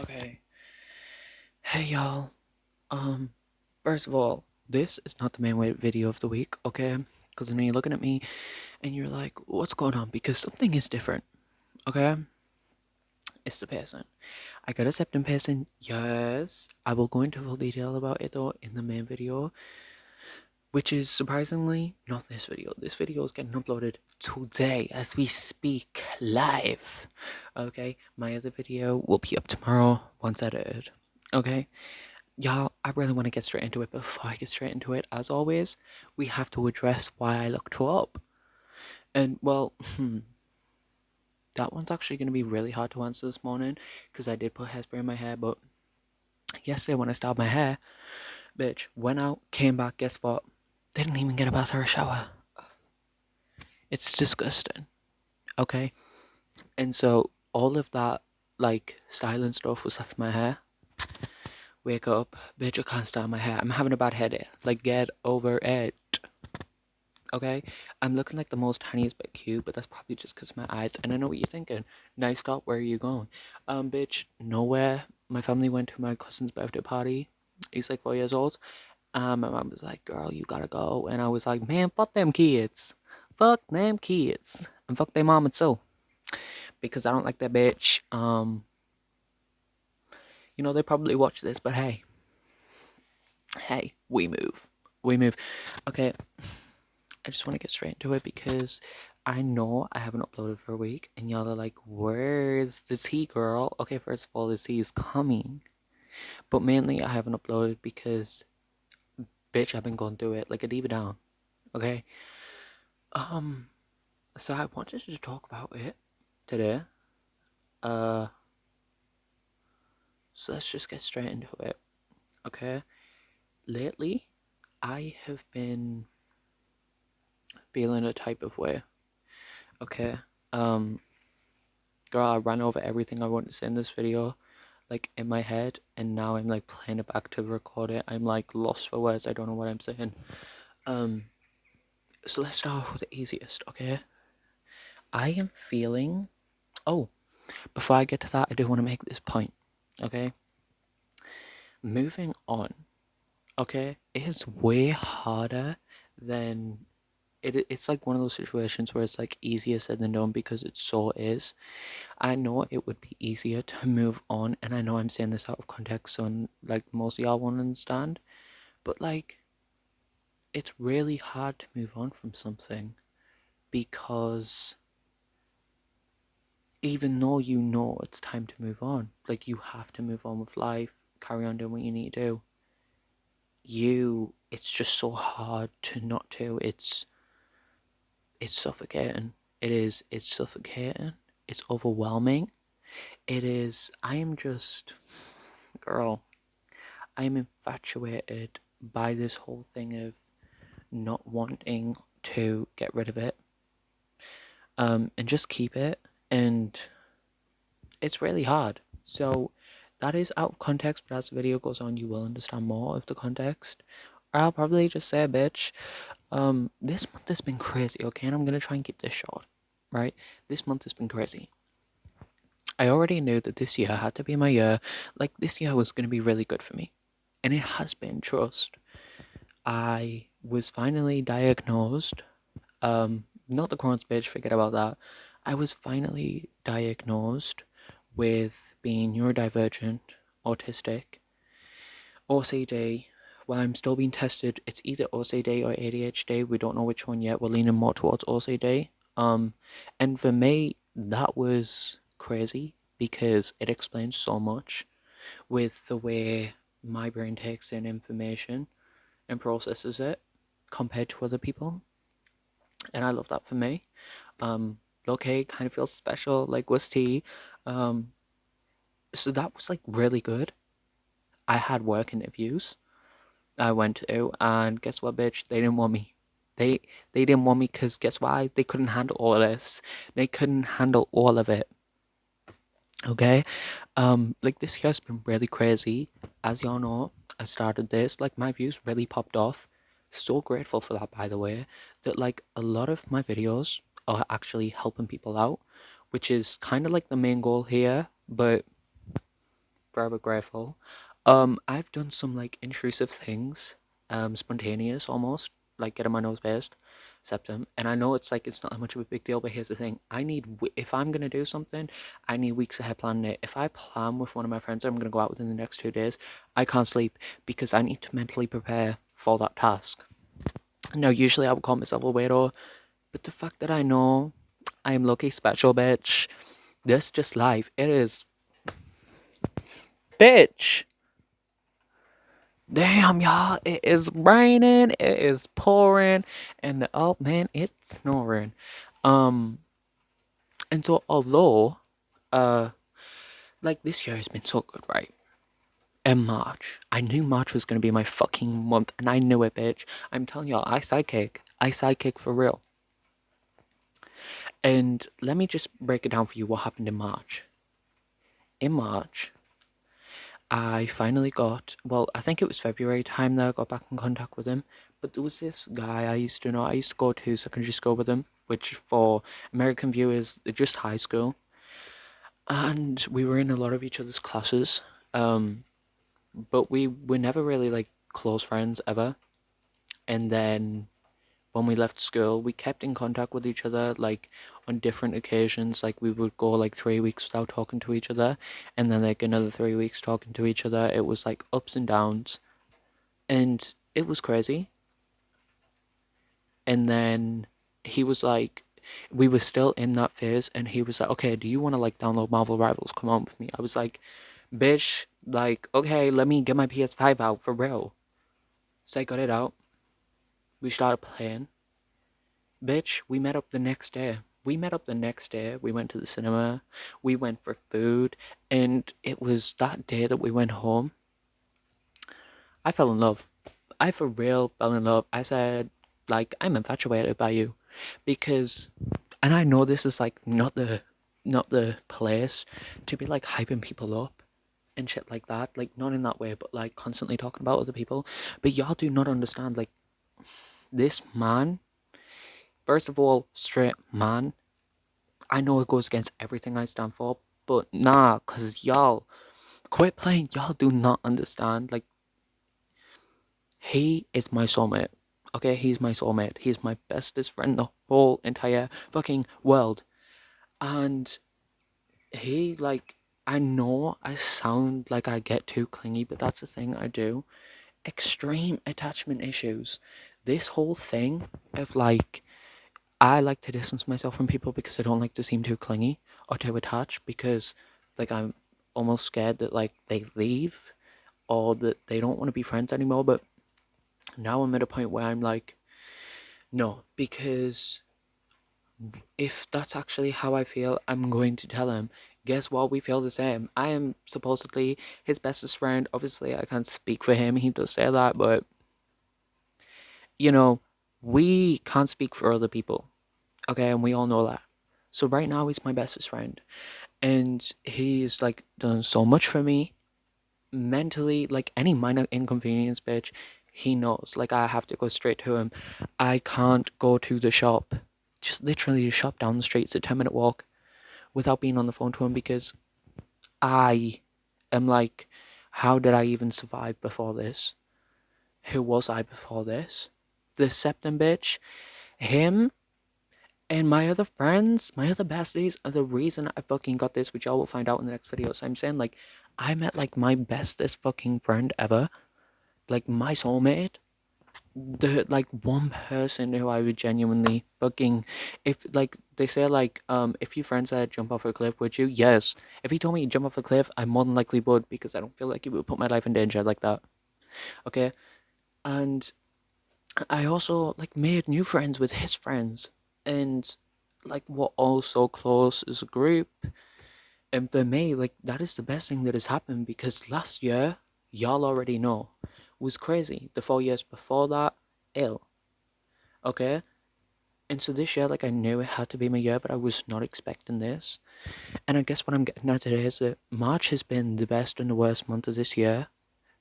Okay. Hey y'all. Um, First of all, this is not the video of the week, okay? Because I know you're looking at me and you're like, what's going on? Because something is different, okay? It's the piercing. I got a septum piercing, yes. I will go into full detail about it though in the main video, which is surprisingly not this video. This video is getting uploaded today as we speak live, okay? My other video will be up tomorrow once edited, okay? Y'all, I really want to get straight into it. Before I get straight into it, as always, we have to address why I looked up. And, well, that one's actually going to be really hard to answer this morning because I did put hairspray in my hair. But yesterday, when I styled my hair, bitch, went out, came back, guess what? Didn't even get a bath or a shower. It's disgusting, okay? And so, all of that, like, styling stuff was left in my hair. Wake up, bitch, I can't style my hair. I'm having a bad headache. Like, get over it. Okay, I'm looking like the most tiniest bit cute, but that's probably just because of my eyes. And I know what you're thinking. Nice stop. Where are you going? Bitch, nowhere. My family went to my cousin's birthday party. He's like 4 years old. My mom was like, "Girl, you gotta go," and I was like, "Man, fuck them kids, fuck them kids, and fuck their mama too, because I don't like that bitch." They probably watch this, but hey, we move. Okay, I just want to get straight into it because I know I haven't uploaded for a week and y'all are like, where's the tea, girl? Okay, first of all, the tea is coming. But mainly I haven't uploaded because, bitch, I've been going through it like a diva down. Okay? Um, so I wanted to talk about it today. Uh, so let's just get straight into it. Okay? Lately, I have been feeling a type of way. Okay? Um, Girl, I ran over everything I wanted to say in this video, like in my head, and now I'm like playing it back to record it. I'm like lost for words. I don't know what I'm saying. Um, so let's start off with the easiest, okay? I am feeling. Oh, before I get to that, I do want to make this point, okay? Moving on, okay? It is way harder than it's like one of those situations where it's like easier said than done because it so is. I know it would be easier to move on, and I know I'm saying this out of context, so like most of y'all won't understand, but like it's really hard to move on from something because even though you know it's time to move on, like you have to move on with life, carry on doing what you need to do. It's just so hard to not to. It's suffocating. It's suffocating. It's overwhelming. I am just, girl, I am infatuated by this whole thing of not wanting to get rid of it, and just keep it. And it's really hard. So that is out of context, but as the video goes on, you will understand more of the context. Or I'll probably just say, bitch, this month has been crazy, okay? And I'm gonna try and keep this short, right? This month has been crazy. I already knew that this year had to be my year. Like, this year was gonna be really good for me. And it has been, trust. I was finally diagnosed. Not the Crohn's, bitch, forget about that. I was finally diagnosed with being neurodivergent, autistic, OCD. While I'm still being tested, it's either OCD or ADHD. We don't know which one yet. We're leaning more towards OCD. And for me, that was crazy because it explains so much with the way my brain takes in information and processes it compared to other people. And I love that for me. Okay, kind of feels special, like was tea. Um, so that was like really good. I had work interviews I went to, and guess what, bitch? They didn't want me. They they didn't want me because guess why? They couldn't handle all of this. They couldn't handle all of it. Okay, like this year's been really crazy. As y'all know, I started this. Like my views really popped off. So grateful for that, by the way. That like a lot of my videos are actually helping people out, which is kind of like the main goal here. But forever grateful. I've done some like intrusive things, spontaneous almost, like getting my nose pierced, septum. And I know it's like it's not that much of a big deal, but here's the thing: if I'm gonna do something, I need weeks ahead planning it. If I plan with one of my friends, I'm gonna go out within the next 2 days. I can't sleep because I need to mentally prepare for that task. Now, usually I would call myself a weirdo, but the fact that I know I am lucky special, bitch. This just life. It is, bitch. Damn, y'all, it is raining, it is pouring, and oh man, it's snoring. Um, and so although, uh, like this year has been so good, right? In March, I knew March was gonna be my fucking month, and I knew it, bitch. I'm telling y'all, I sidekick for real. And let me just break it down for you what happened in March. In March, I finally got, well, I think it was February time that I got back in contact with him. But there was this guy I used to know. I used to go to secondary school with him, which for American viewers, just high school. And we were in a lot of each other's classes. Um, but we were never really like close friends ever. And then when we left school, we kept in contact with each other like on different occasions. Like we would go like 3 weeks without talking to each other, and then like another 3 weeks talking to each other. It was like ups and downs, and it was crazy. And then he was like, we were still in that phase, and he was like, okay, do you want to like download Marvel Rivals? Come on with me. I was like, bitch, like, okay, let me get my PS5 out for real. So I got it out. We started playing. Bitch, we met up the next day. We met up the next day. We went to the cinema. We went for food. And it was that day that we went home. I fell in love. I for real fell in love. I said, like, I'm infatuated by you. Because, and I know this is like not the place to be like hyping people up and shit like that. Like, not in that way, but like constantly talking about other people. But y'all do not understand, like, this man, first of all, straight man. I know it goes against everything I stand for, but nah, cause y'all quit playing. Y'all do not understand. Like, he is my soulmate. Okay, he's my soulmate. He's my bestest friend in the whole entire fucking world. And he, like, I know I sound like I get too clingy, but that's the thing I do. Extreme attachment issues. This whole thing of like, I like to distance myself from people because I don't like to seem too clingy or too attached because, like, I'm almost scared that, like, they leave or that they don't want to be friends anymore. But now I'm at a point where I'm like, no, because if that's actually how I feel, I'm going to tell him. Guess what? We feel the same. I am supposedly his bestest friend. Obviously, I can't speak for him. He does say that, but, you know, we can't speak for other people. Okay, and we all know that. So right now, he's my bestest friend. And he's like done so much for me mentally, like any minor inconvenience, bitch. He knows, like, I have to go straight to him. I can't go to the shop, just literally the shop down the street. It's a 10-minute walk without being on the phone to him because I am like, how did I even survive before this? Who was I before this? The septum bitch, him. And my other friends, my other besties are the reason I fucking got this, which y'all will find out in the next video. So I'm saying, like, I met, like, my bestest fucking friend ever. Like, my soulmate. The, like, one person who I would genuinely fucking... If, like, they say, like, if your friend said jump off a cliff, would you? Yes. If he told me to jump off a cliff, I more than likely would, because I don't feel like it would put my life in danger like that. Okay? And I also, like, made new friends with his friends. And, like, we're all so close as a group. And for me, like, that is the best thing that has happened because last year, y'all already know, was crazy. The 4 years before that, ill. Okay? And so this year, like, I knew it had to be my year, but I was not expecting this. And I guess what I'm getting at today is that March has been the best and the worst month of this year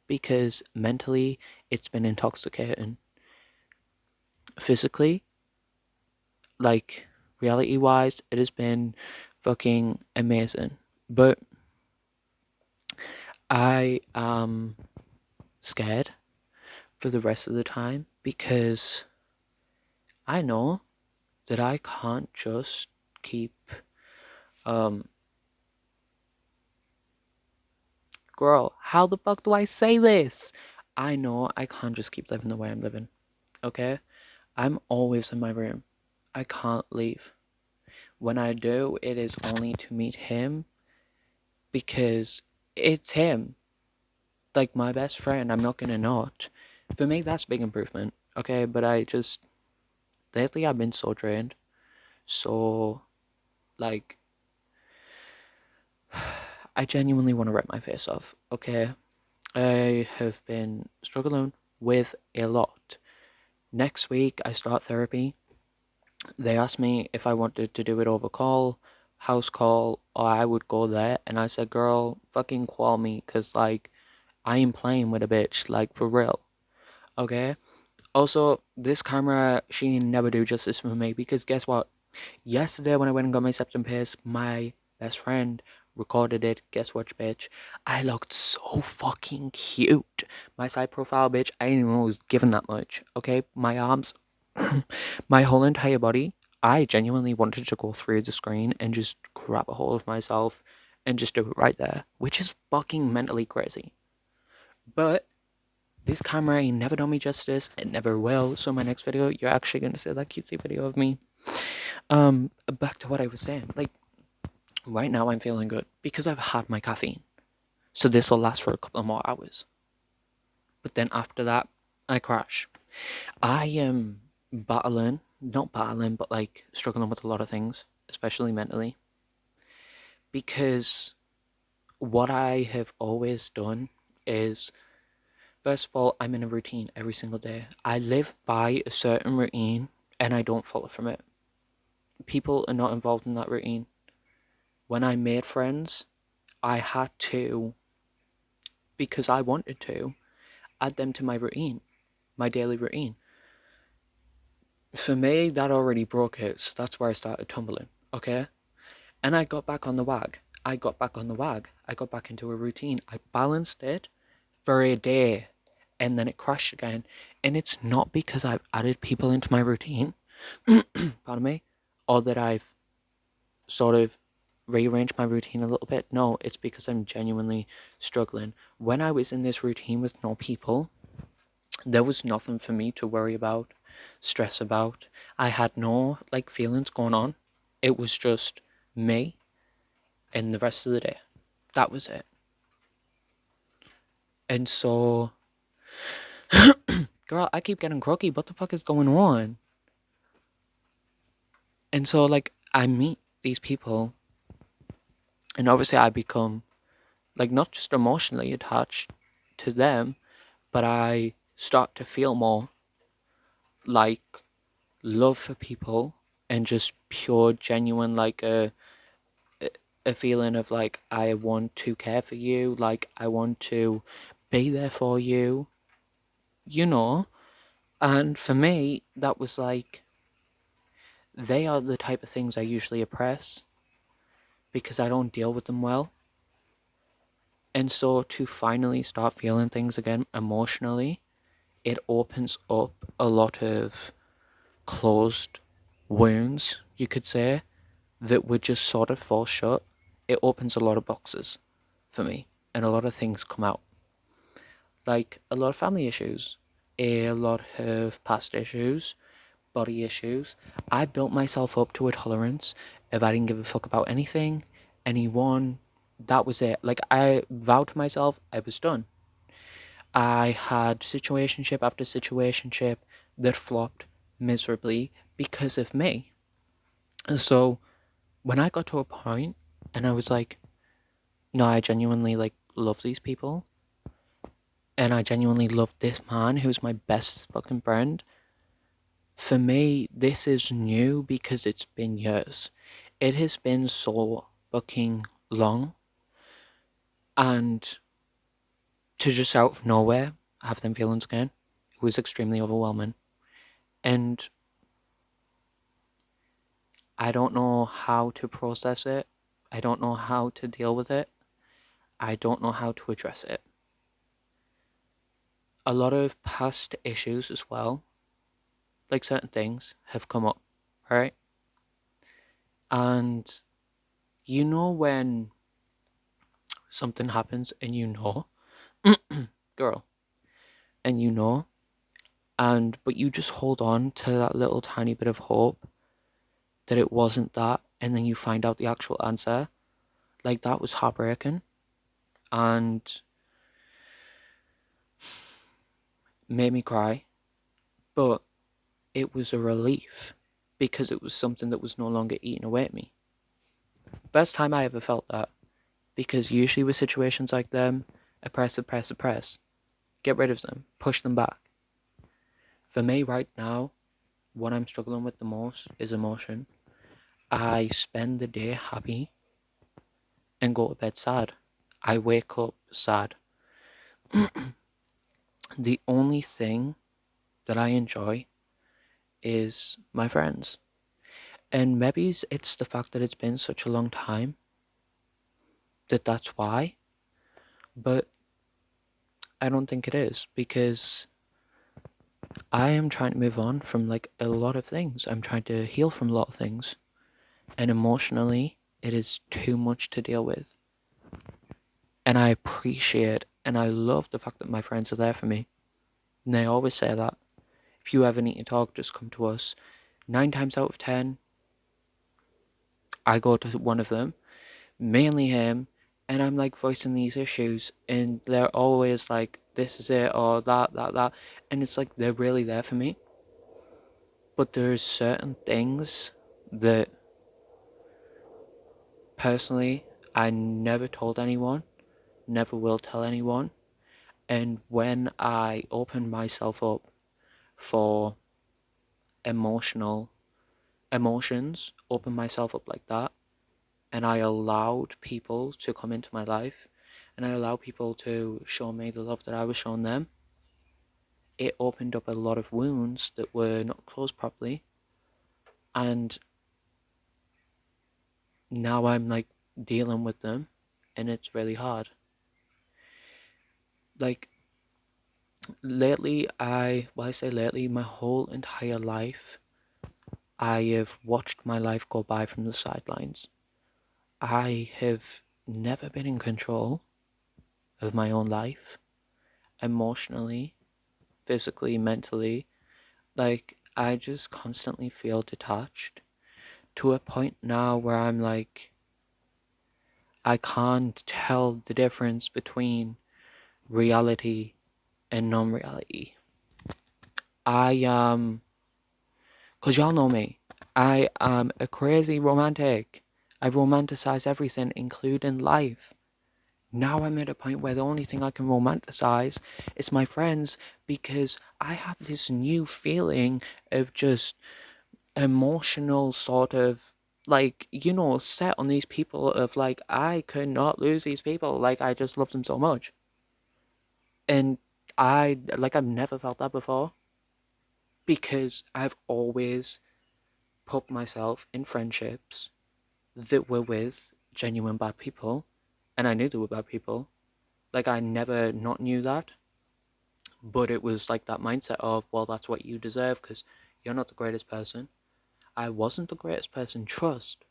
because mentally, it's been intoxicating. Physically, like, reality wise, it has been fucking amazing. But I am scared for the rest of the time because I know that I can't just keep um girl, how the fuck do I say this? I know I can't just keep living the way I'm living. Okay? I'm always in my room. I can't leave. When I do, it is only to meet him because it's him. Like my best friend, I'm not gonna not. For me, that's a big improvement. Okay, but lately I've been so drained. So, like, I genuinely want to rip my face off. Okay, I have been struggling with a lot. Next week, I start therapy. They asked me if I wanted to do it over call, house call, or I would go there. And I said, girl, fucking call me, because, like, I am playing with a bitch, like, for real. Okay? Also, this camera, she never do justice for me, because guess what? Yesterday, when I went and got my septum pierced, my best friend recorded it. Guess what, bitch? I looked so fucking cute. My side profile, bitch, I didn't even know it was given that much. Okay? My arms, my whole entire body, I genuinely wanted to go through the screen and just grab a hold of myself and just do it right there, which is fucking mentally crazy. But this camera ain't never done me justice. It never will. So my next video, you're actually gonna see that cutesy video of me. Back to what I was saying. Like, right now I'm feeling good because I've had my caffeine. So this will last for a couple of more hours. But then after that, I crash. I am not battling, but like struggling with a lot of things, especially mentally. Because what I have always done is, first of all, I'm in a routine every single day. I live by a certain routine and I don't follow from it. People are not involved in that routine. When I made friends, I had to, because I wanted to, add them to my routine, my daily routine. For me, that already broke it, so that's where I started tumbling, okay? And I got back on the wag. I got back on the wag. I got back into a routine. I balanced it for a day, and then it crashed again. And it's not because I've added people into my routine, pardon me, or that I've sort of rearranged my routine a little bit. No, it's because I'm genuinely struggling. When I was in this routine with no people, there was nothing for me to worry about, stress about. I had no like feelings going on. It was just me and the rest of the day. That was it. And so, girl, I keep getting croaky. What the fuck is going on? And so, like, I meet these people, and obviously, I become like not just emotionally attached to them, but I start to feel more like love for people and just pure, genuine, like a feeling of like I want to care for you, like I want to be there for you, you know. And for me, that was like they are the type of things I usually oppress because I don't deal with them well. And so to finally start feeling things again emotionally, it opens up a lot of closed wounds, you could say, that would just sort of fall shut. It opens a lot of boxes for me, and a lot of things come out. Like a lot of family issues, a lot of past issues, body issues. I built myself up to a tolerance if I didn't give a fuck about anything, anyone. That was it. Like I vowed to myself I was done. I had situationship after situationship that flopped miserably because of me. So when I got to a point and I was like, no, I genuinely like love these people and I genuinely love this man who's my best fucking friend. For me, this is new because it's been years. It has been so fucking long, and to just out of nowhere have them feelings again, it was extremely overwhelming. And I don't know how to process it. I don't know how to deal with it. I don't know how to address it. A lot of past issues as well, like certain things, have come up, right? And you know when something happens and you know, girl, and you know, and but you just hold on to that little tiny bit of hope that it wasn't that, and then you find out the actual answer. Like that was heartbreaking and made me cry, but it was a relief because it was something that was no longer eating away at me. Best time I ever felt that, because usually with situations like them, oppress, get rid of them, push them back. For me right now, what I'm struggling with the most is emotion. I spend the day happy and go to bed sad. I wake up sad. The only thing that I enjoy is my friends. And maybe it's the fact that it's been such a long time that's why, but I don't think it is, because I am trying to move on from like a lot of things. I'm trying to heal from a lot of things, and emotionally, it is too much to deal with. And I appreciate and I love the fact that my friends are there for me. And they always say that if you ever need to talk, just come to us. 9 times out of 10, I go to one of them, mainly him, and I'm like voicing these issues, and they're always like, this is it, or that. And it's like they're really there for me. But there's certain things that personally I never told anyone, never will tell anyone. And when I open myself up for emotional emotions, open myself up like that, and I allowed people to come into my life, and I allowed people to show me the love that I was showing them, it opened up a lot of wounds that were not closed properly. And now I'm like dealing with them, and it's really hard. Like lately, I say lately, my whole entire life, I have watched my life go by from the sidelines. I have never been in control of my own life, emotionally, physically, mentally. Like, I just constantly feel detached to a point now where I'm like, I can't tell the difference between reality and non reality. Cause y'all know me, I am a crazy romantic. I romanticize everything, including life. Now I'm at a point where the only thing I can romanticize is my friends, because I have this new feeling of just emotional sort of, like, set on these people of like, I could not lose these people. Like, I just love them so much. And I've never felt that before, because I've always put myself in friendships that were with genuine bad people, and I knew they were bad people. Like, I never not knew that, but it was like that mindset of, well, that's what you deserve because you're not the greatest person. I wasn't the greatest person, trust,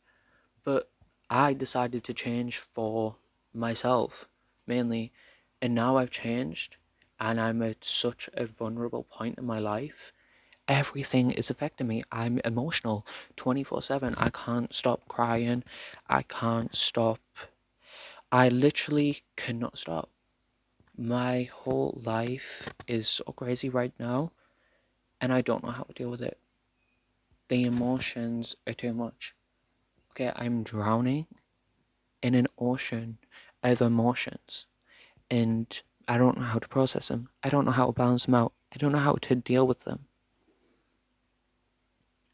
but I decided to change for myself mainly, and now I've changed, and I'm at such a vulnerable point in my life. Everything is affecting me. I'm emotional 24/7. I can't stop crying. I can't stop. I literally cannot stop. My whole life is so crazy right now, and I don't know how to deal with it. The emotions are too much. Okay, I'm drowning in an ocean of emotions, and I don't know how to process them. I don't know how to balance them out. I don't know how to deal with them.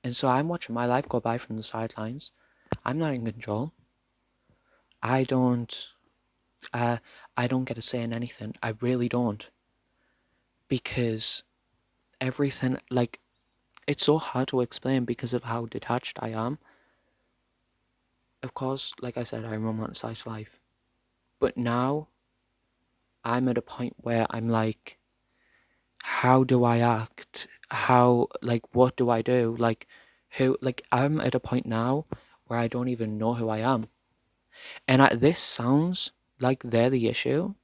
And so I'm watching my life go by from the sidelines. I'm not in control. I don't uh I don't get a say in anything. I really don't. Because everything, like, it's so hard to explain because of how detached I am. Of course, like I said, I romanticize life. But now I'm at a point where I'm like, how do I act? How, like, what do I do? Like, who, like, I'm at a point now where I don't even know who I am. And this sounds like they're the issue.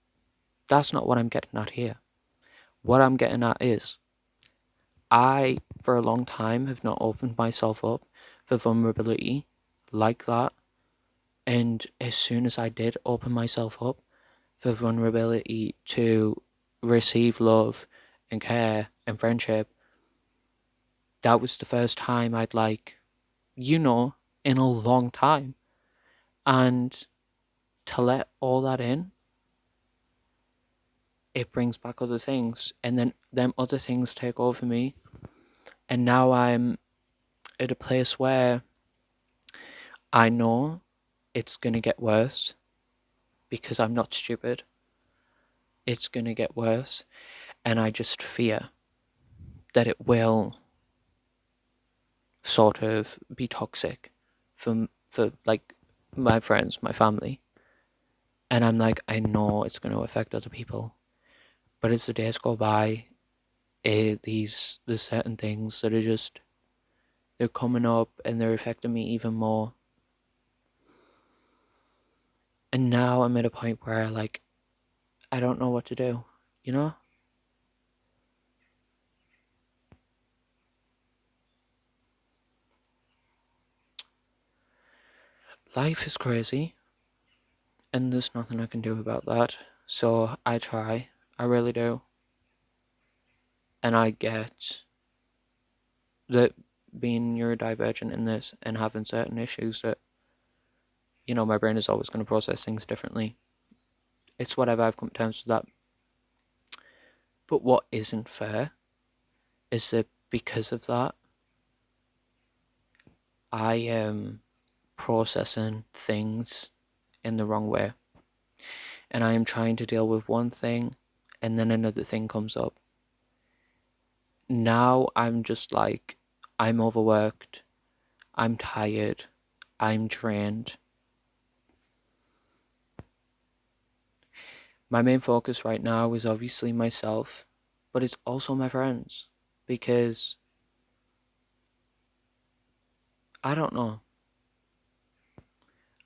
That's not what I'm getting at here. What I'm getting at is, I, for a long time, have not opened myself up for vulnerability like that. And as soon as I did open myself up for vulnerability to receive love and care and friendship, that was the first time I'd like, in a long time. And to let all that in, it brings back other things. And then them other things take over me. And now I'm at a place where I know it's going to get worse because I'm not stupid. It's going to get worse. And I just fear that it will sort of be toxic for like my friends, my family. And I'm like, I know it's going to affect other people. But as the days go by, there's certain things that are just, they're coming up and they're affecting me even more. And now I'm at a point where like, I don't know what to do, you know? Life is crazy and there's nothing I can do about that. So I try, I really do. And I get that being neurodivergent in this and having certain issues that, my brain is always going to process things differently. It's whatever, I've come to terms with that. But what isn't fair is that because of that, I am processing things in the wrong way. And I am trying to deal with one thing and then another thing comes up. Now I'm just like, I'm overworked, I'm tired, I'm drained. My main focus right now is obviously myself, but it's also my friends because I don't know.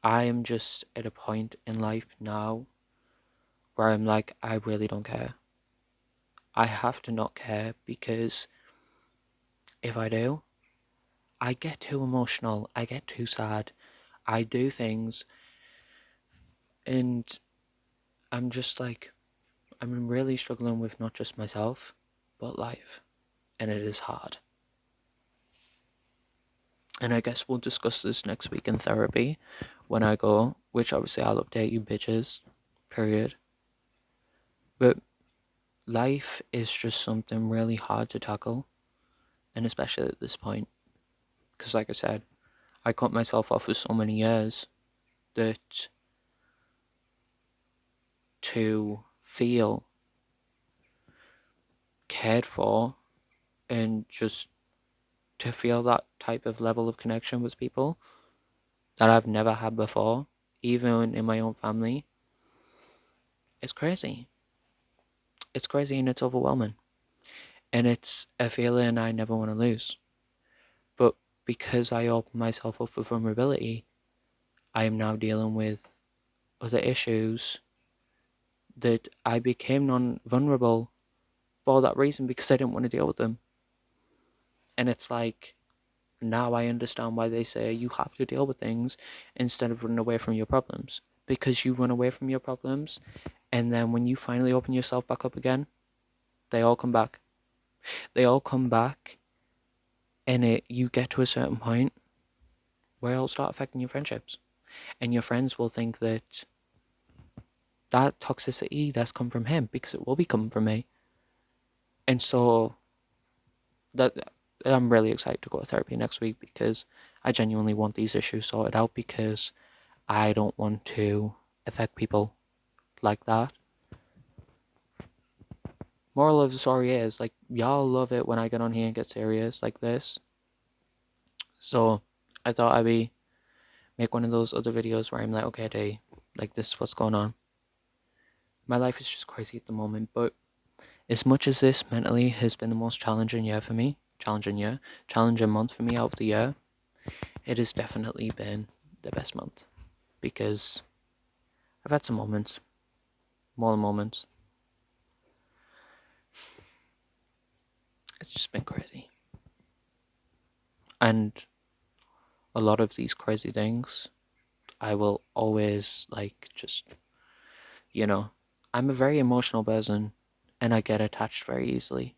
I am just at a point in life now where I'm like, I really don't care. I have to not care because if I do, I get too emotional, I get too sad, I do things, and I'm just like, I'm really struggling with not just myself, but life, and it is hard. And I guess we'll discuss this next week in therapy when I go, which obviously I'll update you bitches, period. But life is just something really hard to tackle, and especially at this point, because like I said, I cut myself off for so many years that to feel cared for and just to feel that type of level of connection with people that I've never had before, even in my own family, it's crazy. It's crazy and it's overwhelming. And it's a feeling I never want to lose. But because I opened myself up for vulnerability, I am now dealing with other issues that I became non-vulnerable for that reason because I didn't want to deal with them. And it's like, now I understand why they say you have to deal with things instead of running away from your problems. Because you run away from your problems, and then when you finally open yourself back up again, they all come back. They all come back, and you get to a certain point where it'll start affecting your friendships. And your friends will think that that toxicity that's come from him because it will be coming from me. And so that I'm really excited to go to therapy next week because I genuinely want these issues sorted out because I don't want to affect people like that. Moral of the story is, like, y'all love it when I get on here and get serious like this. So I thought I'd make one of those other videos where I'm like, okay, like, this is what's going on. My life is just crazy at the moment, but as much as this mentally has been the most challenging year for me, challenging month for me out of the year, it has definitely been the best month because I've had some moments, more moments. It's just been crazy. And a lot of these crazy things, I will always I'm a very emotional person and I get attached very easily,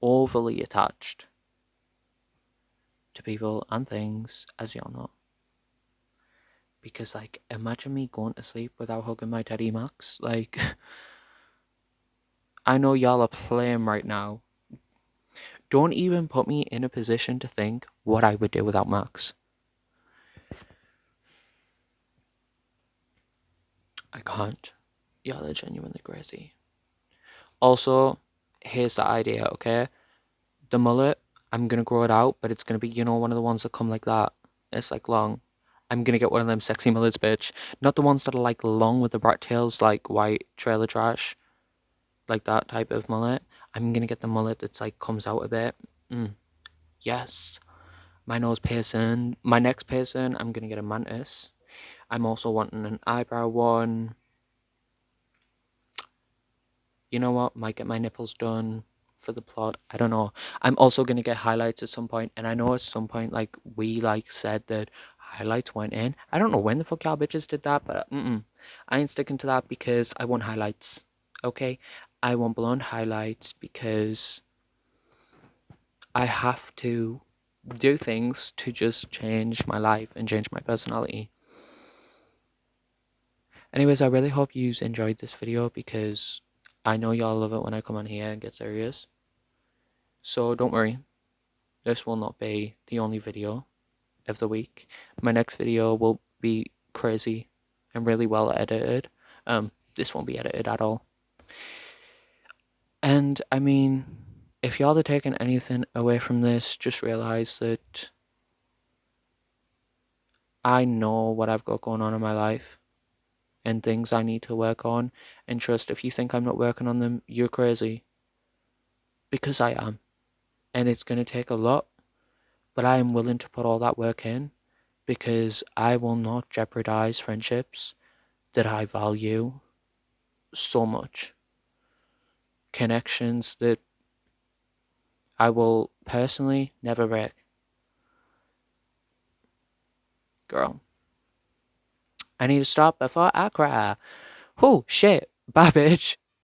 overly attached to people and things, as y'all know. Because, imagine me going to sleep without hugging my teddy Max. I know y'all are playing right now. Don't even put me in a position to think what I would do without Max. I can't. Y'all are genuinely crazy. Also, here's the idea, okay? The mullet, I'm gonna grow it out, but it's gonna be, one of the ones that come like that. It's long. I'm gonna get one of them sexy mullets, bitch. Not the ones that are long with the rat tails, like white trailer trash. Like that type of mullet. I'm gonna get the mullet that's comes out a bit. Yes. My nose piercing. My next piercing, I'm gonna get a mantis. I'm also wanting an eyebrow one. You know what? Might get my nipples done for the plot. I don't know. I'm also gonna get highlights at some point, and I know at some point we said that highlights went in. I don't know when the fuck y'all bitches did that, but I ain't sticking to that because I want highlights. Okay, I want blonde highlights because I have to do things to just change my life and change my personality. Anyways, I really hope you enjoyed this video because I know y'all love it when I come on here and get serious. So don't worry, this will not be the only video of the week. My next video will be crazy and really well edited. This won't be edited at all. And I mean, if y'all are taking anything away from this, just realize that I know what I've got going on in my life and things I need to work on. And trust, if you think I'm not working on them, you're crazy. Because I am. And it's going to take a lot, but I am willing to put all that work in because I will not jeopardize friendships that I value so much. Connections that I will personally never break. Girl, I need to stop before I cry. Oh, shit. Bye, bitch.